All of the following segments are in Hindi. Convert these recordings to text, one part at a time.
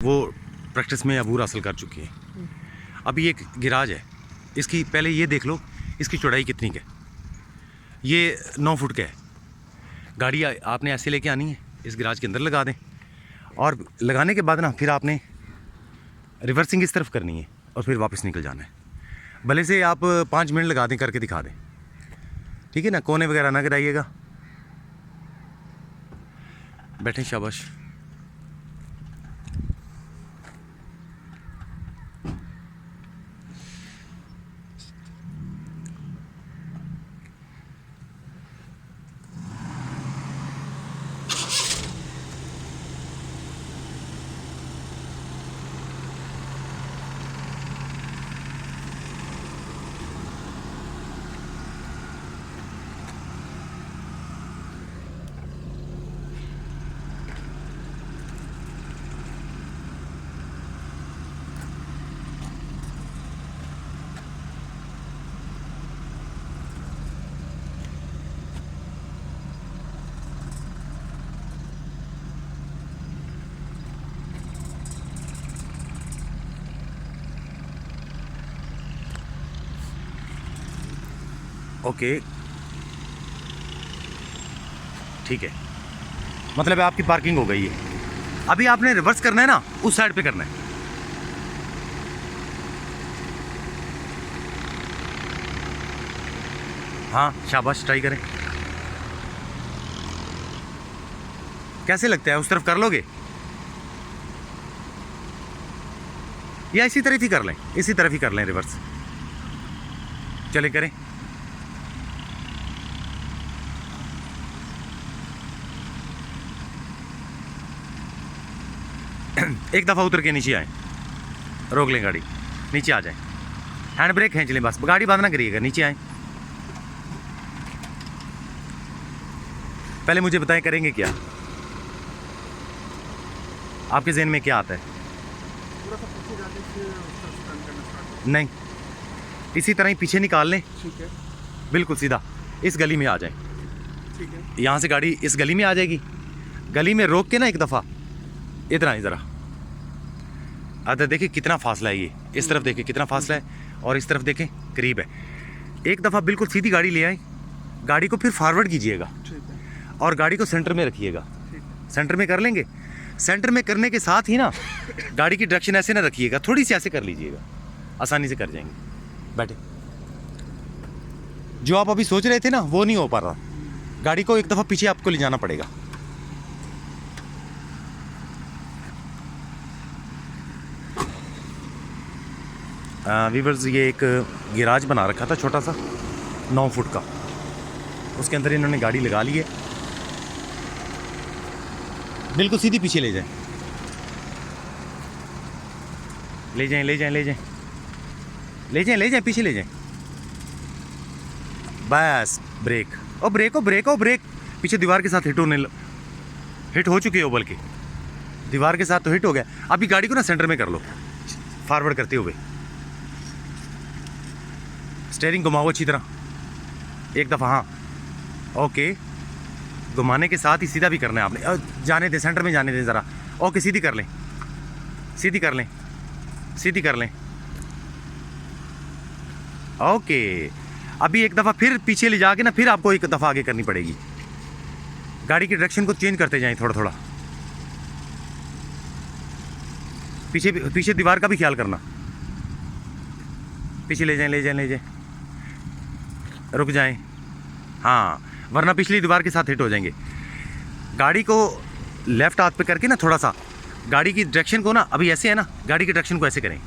वो प्रैक्टिस में अबूर हासिल कर चुकी है। अभी एक गिराज है, इसकी पहले ये देख लो इसकी चौड़ाई कितनी है। ये 9 फुट का है। गाड़ी आपने ऐसे लेके आनी है, इस गिराज के अंदर लगा दें, और लगाने के बाद ना फिर आपने रिवर्सिंग इस तरफ करनी है और फिर वापस निकल जाना है। भले से आप 5 मिनट लगा दें, करके दिखा दें, ठीक है ना। कोने वगैरह ना गिराइएगा। बैठे, शाबाश। ओके, ठीक है, मतलब आपकी पार्किंग हो गई है। अभी आपने रिवर्स करना है ना, उस साइड पे करना है। हाँ शाबाश, ट्राई करें। कैसे लगता है, उस तरफ कर लोगे या इसी तरफ ही कर लें? इसी तरफ ही कर लें रिवर्स। चले करें। एक दफ़ा उतर के नीचे आए, रोक लें गाड़ी, नीचे आ जाए, हैंड ब्रेक खींच लें, बस गाड़ी बंद ना करिएगा, नीचे आए। पहले मुझे बताएं, करेंगे क्या? आपके ज़हन में क्या आता है? नहीं, इसी तरह ही पीछे निकाल लें। ठीक है, बिल्कुल सीधा इस गली में आ जाए। ठीक है, यहाँ से गाड़ी इस गली में आ जाएगी। गली में रोक के ना एक दफ़ा इधर आए ज़रा। अरे देखिए कितना फासला है, ये इस तरफ देखिए कितना फासला है, और इस तरफ देखें करीब है। एक दफ़ा बिल्कुल सीधी गाड़ी ले आए, गाड़ी को फिर फॉरवर्ड कीजिएगा ठीक है, और गाड़ी को सेंटर में रखिएगा। ठीक है। सेंटर में कर लेंगे। सेंटर में करने के साथ ही ना गाड़ी की डायरेक्शन ऐसे ना रखिएगा, थोड़ी सी ऐसे कर लीजिएगा, आसानी से कर जाएंगे। बैठे। जो आप अभी सोच रहे थे ना, वो नहीं हो पा रहा। गाड़ी को एक दफ़ा पीछे आपको ले जाना पड़ेगा। वीवर्स, ये एक गिराज बना रखा था छोटा सा 9 फुट का, उसके अंदर इन्होंने गाड़ी लगा ली है। बिल्कुल सीधी पीछे ले जाएं, ले जाएं, ले जाएं, ले जाएं, ले जाएं, ले जाएं, पीछे ले जाएं। बस ब्रेक, ओ ब्रेक, ओ ब्रेक, ओ ब्रेक। पीछे दीवार के साथ हिट हो चुके हो, बल्कि दीवार के साथ तो हिट हो गया। अभी गाड़ी को ना सेंटर में कर लो, फॉरवर्ड करते हुए। स्टीयरिंग घुमाओ अच्छी तरह, एक दफ़ा। हाँ ओके, घुमाने के साथ ही सीधा भी करना है आपने। जाने दें, सेंटर में जाने दें ज़रा। ओके, सीधी कर लें, सीधी कर लें, सीधी कर लें। ओके, अभी एक दफ़ा फिर पीछे ले जाके ना फिर आपको एक दफ़ा आगे करनी पड़ेगी। गाड़ी की डायरेक्शन को चेंज करते जाएं थोड़ा थोड़ा। पीछे पीछे दीवार का भी ख्याल करना। पीछे ले जाएं, ले जाएं, ले जाएं, रुक जाएं। हाँ, वरना पिछली दीवार के साथ हिट हो जाएंगे। गाड़ी को लेफ्ट हाथ पे करके ना थोड़ा सा गाड़ी की डायरेक्शन को ना, अभी ऐसे है ना, गाड़ी की डायरेक्शन को ऐसे करें।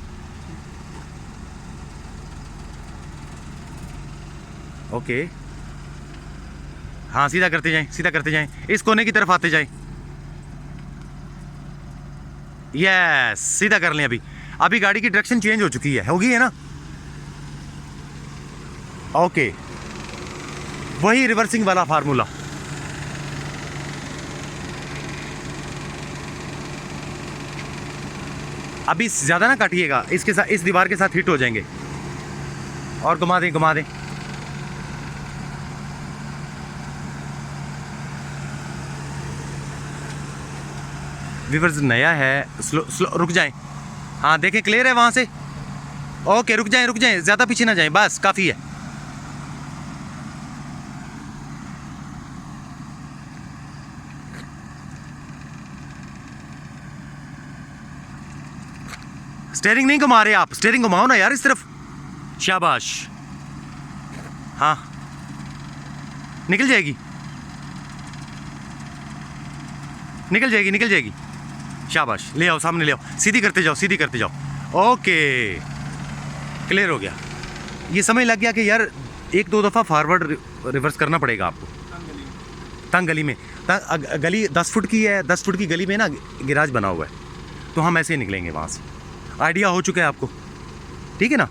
ओके, हाँ सीधा करते जाएं, सीधा करते जाएं, इस कोने की तरफ आते जाएं। यस, सीधा कर लें। अभी अभी गाड़ी की डायरेक्शन चेंज हो चुकी है, होगी है ना। ओके, वही रिवर्सिंग वाला फार्मूला। अभी ज़्यादा ना काटिएगा, इसके साथ इस दीवार के साथ हिट हो जाएंगे। और घुमा दें, घुमा दें। व्यूअर्स नया है, स्लो स्लो रुक जाएं। हाँ देखें क्लियर है वहाँ से। ओके रुक जाएं, ज़्यादा पीछे ना जाएं, बस काफ़ी है। स्टेयरिंग नहीं घुमा रहे आप, स्टेयरिंग घुमाओ ना यार इस तरफ। शाबाश। हाँ निकल जाएगी, निकल जाएगी, निकल जाएगी। शाबाश, ले आओ सामने ले आओ, सीधी करते जाओ, सीधी करते जाओ। ओके क्लियर हो गया। ये समझ लग गया कि यार एक दो दफ़ा फॉरवर्ड रिवर्स करना पड़ेगा आपको। तंग गली में, गली 10 फुट की है, 10 फुट की गली में ना गिराज बना हुआ है, तो हम ऐसे ही निकलेंगे वहाँ से। आइडिया हो चुका है आपको, ठीक है ना।